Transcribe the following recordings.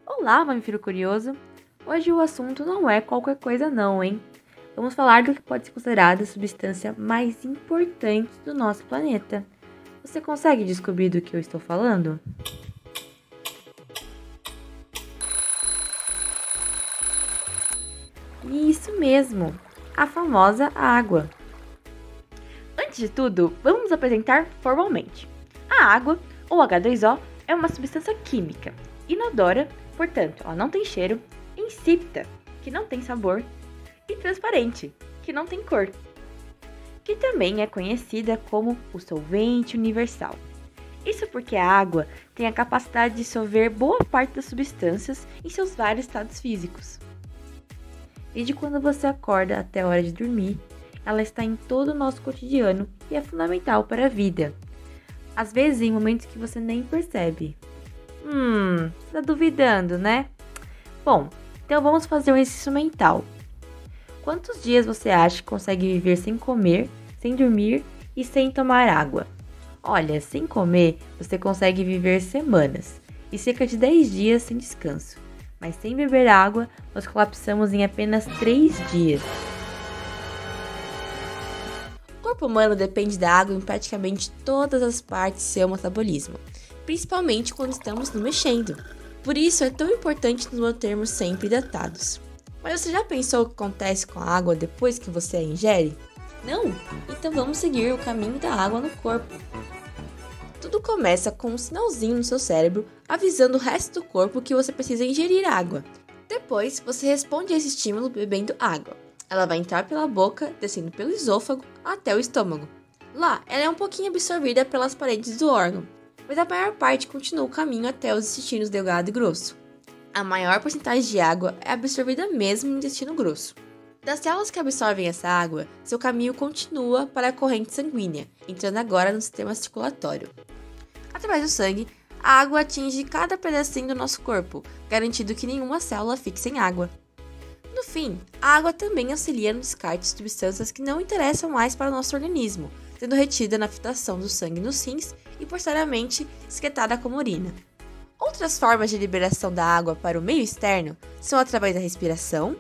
Olá, mamífero curioso! Hoje o assunto não é qualquer coisa não, hein? Vamos falar do que pode ser considerado a substância mais importante do nosso planeta. Você consegue descobrir do que eu estou falando? Isso mesmo, a famosa água. Antes de tudo, vamos nos apresentar formalmente. A água, ou H2O, é uma substância química, inodora, portanto, ela não tem cheiro, insípida, que não tem sabor, e transparente, que não tem cor, que também é conhecida como o solvente universal. Isso porque a água tem a capacidade de dissolver boa parte das substâncias em seus vários estados físicos. Desde quando você acorda até a hora de dormir, ela está em todo o nosso cotidiano e é fundamental para a vida. Às vezes em momentos que você nem percebe. Tá duvidando, né? Bom, então vamos fazer um exercício mental. Quantos dias você acha que consegue viver sem comer, sem dormir e sem tomar água? Olha, sem comer, você consegue viver semanas e cerca de 10 dias sem descanso. Mas sem beber água, nós colapsamos em apenas 3 dias. O corpo humano depende da água em praticamente todas as partes de seu metabolismo, principalmente quando estamos nos mexendo. Por isso é tão importante nos mantermos sempre hidratados. Mas você já pensou o que acontece com a água depois que você a ingere? Não? Então vamos seguir o caminho da água no corpo. Tudo começa com um sinalzinho no seu cérebro avisando o resto do corpo que você precisa ingerir água. Depois, você responde a esse estímulo bebendo água. Ela vai entrar pela boca, descendo pelo esôfago até o estômago. Lá, ela é um pouquinho absorvida pelas paredes do órgão, mas a maior parte continua o caminho até os intestinos delgado e grosso. A maior porcentagem de água é absorvida mesmo no intestino grosso. Das células que absorvem essa água, seu caminho continua para a corrente sanguínea, entrando agora no sistema circulatório. Através do sangue, a água atinge cada pedacinho do nosso corpo, garantindo que nenhuma célula fique sem água. No fim, a água também auxilia no descarte de substâncias que não interessam mais para o nosso organismo, sendo retida na filtração do sangue nos rins e posteriormente excretada como urina. Outras formas de liberação da água para o meio externo são através da respiração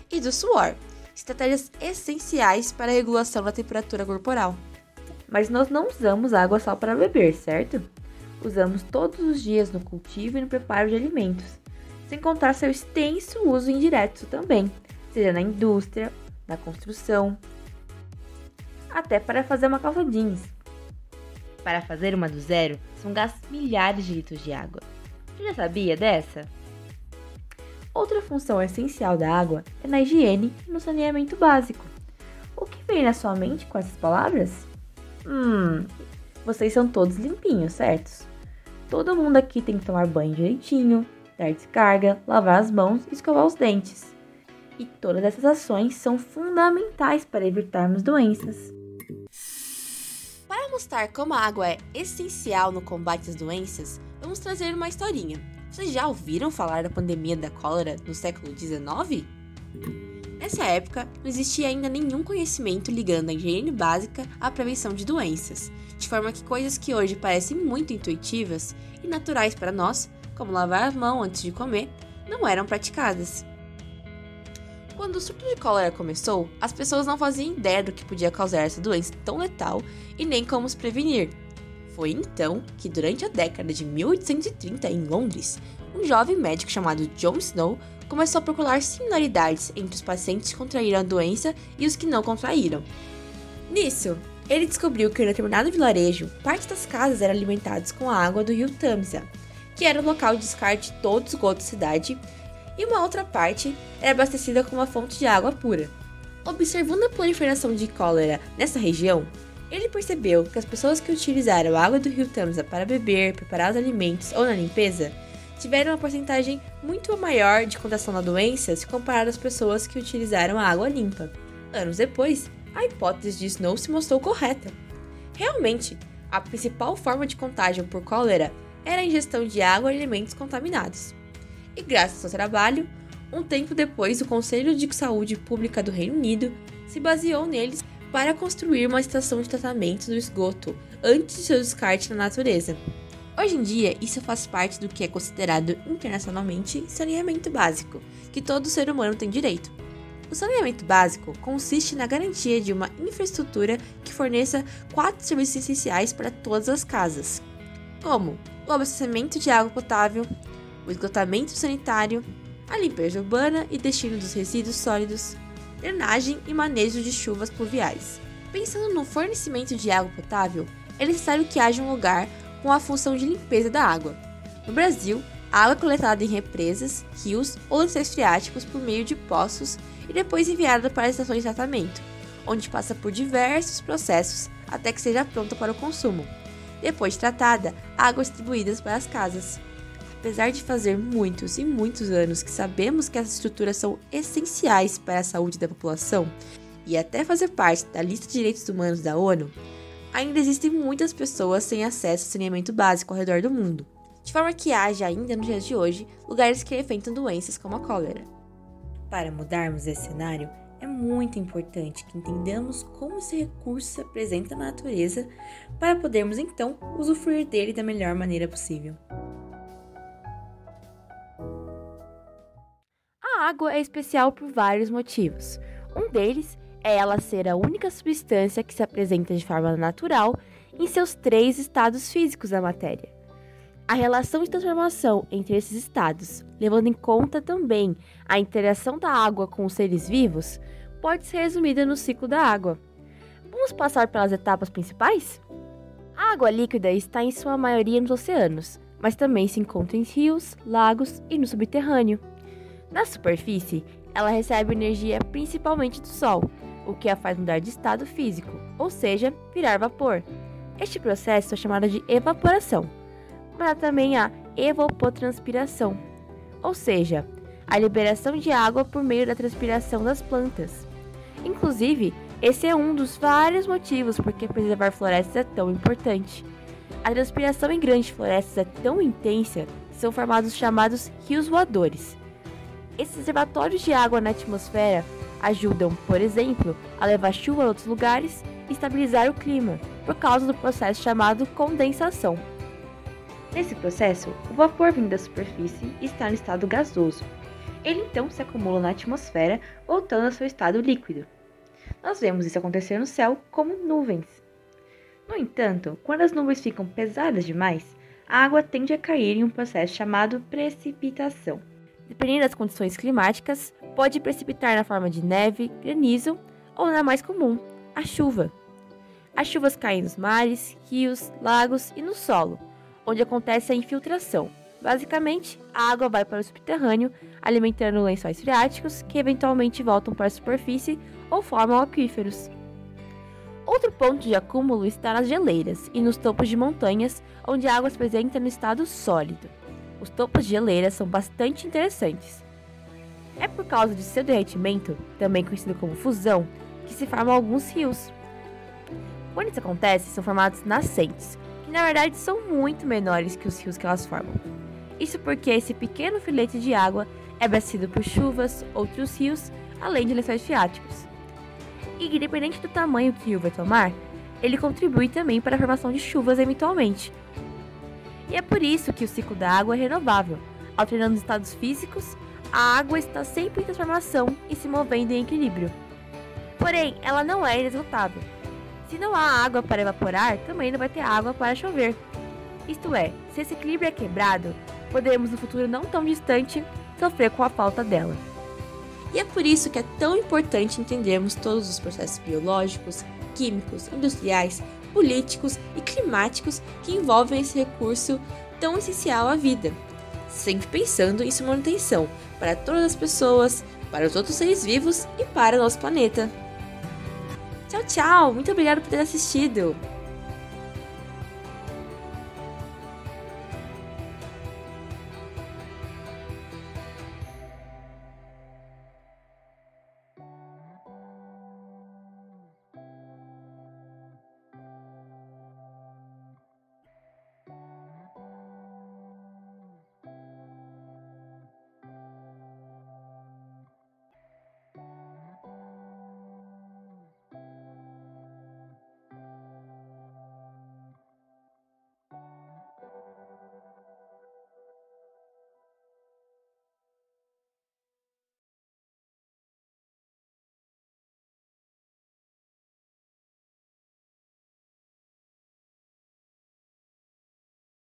e do suor, estratégias essenciais para a regulação da temperatura corporal. Mas nós não usamos água só para beber, certo? Usamos todos os dias no cultivo e no preparo de alimentos, sem contar seu extenso uso indireto também, seja na indústria, na construção, até para fazer uma calça jeans. Para fazer uma do zero, são gastos milhares de litros de água. Você já sabia dessa? Outra função essencial da água é na higiene e no saneamento básico. O que vem na sua mente com essas palavras? Vocês são todos limpinhos, certos? Todo mundo aqui tem que tomar banho direitinho, dar descarga, lavar as mãos e escovar os dentes. E todas essas ações são fundamentais para evitarmos doenças. Para mostrar como a água é essencial no combate às doenças, vamos trazer uma historinha. Vocês já ouviram falar da pandemia da cólera no século XIX? Nessa época, não existia ainda nenhum conhecimento ligando a higiene básica à prevenção de doenças, de forma que coisas que hoje parecem muito intuitivas e naturais para nós, como lavar as mãos antes de comer, não eram praticadas. Quando o surto de cólera começou, as pessoas não faziam ideia do que podia causar essa doença tão letal e nem como se prevenir. Foi então que, durante a década de 1830, em Londres, um jovem médico chamado John Snow começou a procurar similaridades entre os pacientes que contraíram a doença e os que não contraíram. Nisso, ele descobriu que em determinado vilarejo, parte das casas eram alimentadas com a água do rio Tamisa, que era o local de descarte de todo o esgoto da cidade, e uma outra parte era abastecida com uma fonte de água pura. Observando a proliferação de cólera nessa região, ele percebeu que as pessoas que utilizaram a água do rio Tamisa para beber, preparar os alimentos ou na limpeza tiveram uma porcentagem muito maior de contação da doença se comparado às pessoas que utilizaram a água limpa. Anos depois, a hipótese de Snow se mostrou correta. Realmente, a principal forma de contágio por cólera era a ingestão de água e alimentos contaminados. E graças ao seu trabalho, um tempo depois o Conselho de Saúde Pública do Reino Unido se baseou neles para construir uma estação de tratamento do esgoto antes de seu descarte na natureza. Hoje em dia, isso faz parte do que é considerado internacionalmente saneamento básico, que todo ser humano tem direito. O saneamento básico consiste na garantia de uma infraestrutura que forneça 4 serviços essenciais para todas as casas, como o abastecimento de água potável, o esgotamento sanitário, a limpeza urbana e destino dos resíduos sólidos, drenagem e manejo de chuvas pluviais. Pensando no fornecimento de água potável, é necessário que haja um lugar com a função de limpeza da água. No Brasil, a água é coletada em represas, rios ou lençóis freáticos por meio de poços e depois enviada para as estações de tratamento, onde passa por diversos processos até que seja pronta para o consumo. Depois de tratada, a água é distribuída para as casas. Apesar de fazer muitos e muitos anos que sabemos que essas estruturas são essenciais para a saúde da população e até fazer parte da lista de direitos humanos da ONU, ainda existem muitas pessoas sem acesso a saneamento básico ao redor do mundo, de forma que haja ainda nos dias de hoje lugares que enfrentam doenças como a cólera. Para mudarmos esse cenário, é muito importante que entendamos como esse recurso se apresenta na natureza para podermos então usufruir dele da melhor maneira possível. A água é especial por vários motivos. Um deles é ela ser a única substância que se apresenta de forma natural em seus 3 estados físicos da matéria. A relação de transformação entre esses estados, levando em conta também a interação da água com os seres vivos, pode ser resumida no ciclo da água. Vamos passar pelas etapas principais? A água líquida está em sua maioria nos oceanos, mas também se encontra em rios, lagos e no subterrâneo. Na superfície, ela recebe energia principalmente do Sol, o que a faz mudar de estado físico, ou seja, virar vapor. Este processo é chamado de evaporação, mas há também a evapotranspiração, ou seja, a liberação de água por meio da transpiração das plantas. Inclusive, esse é um dos vários motivos por que preservar florestas é tão importante. A transpiração em grandes florestas é tão intensa que são formados os chamados rios voadores. Esses reservatórios de água na atmosfera ajudam, por exemplo, a levar chuva a outros lugares e estabilizar o clima, por causa do processo chamado condensação. Nesse processo, o vapor vindo da superfície está no estado gasoso. Ele então se acumula na atmosfera, voltando ao seu estado líquido. Nós vemos isso acontecer no céu como nuvens. No entanto, quando as nuvens ficam pesadas demais, a água tende a cair em um processo chamado precipitação. Dependendo das condições climáticas, pode precipitar na forma de neve, granizo ou na mais comum, a chuva. As chuvas caem nos mares, rios, lagos e no solo, onde acontece a infiltração. Basicamente, a água vai para o subterrâneo, alimentando lençóis freáticos que eventualmente voltam para a superfície ou formam aquíferos. Outro ponto de acúmulo está nas geleiras e nos topos de montanhas, onde a água se apresenta no estado sólido. Os topos de geleiras são bastante interessantes. É por causa de seu derretimento, também conhecido como fusão, que se formam alguns rios. Quando isso acontece, são formados nascentes, que na verdade são muito menores que os rios que elas formam. Isso porque esse pequeno filete de água é abastecido por chuvas, outros rios, além de lençóis freáticos. E independente do tamanho que o rio vai tomar, ele contribui também para a formação de chuvas eventualmente. E é por isso que o ciclo da água é renovável. Alternando os estados físicos, a água está sempre em transformação e se movendo em equilíbrio. Porém, ela não é inesgotável. Se não há água para evaporar, também não vai ter água para chover. Isto é, se esse equilíbrio é quebrado, poderemos no futuro não tão distante sofrer com a falta dela. E é por isso que é tão importante entendermos todos os processos biológicos, químicos, industriais, políticos e climáticos que envolvem esse recurso tão essencial à vida, sempre pensando em sua manutenção para todas as pessoas, para os outros seres vivos e para o nosso planeta. Tchau, tchau! Muito obrigada por ter assistido!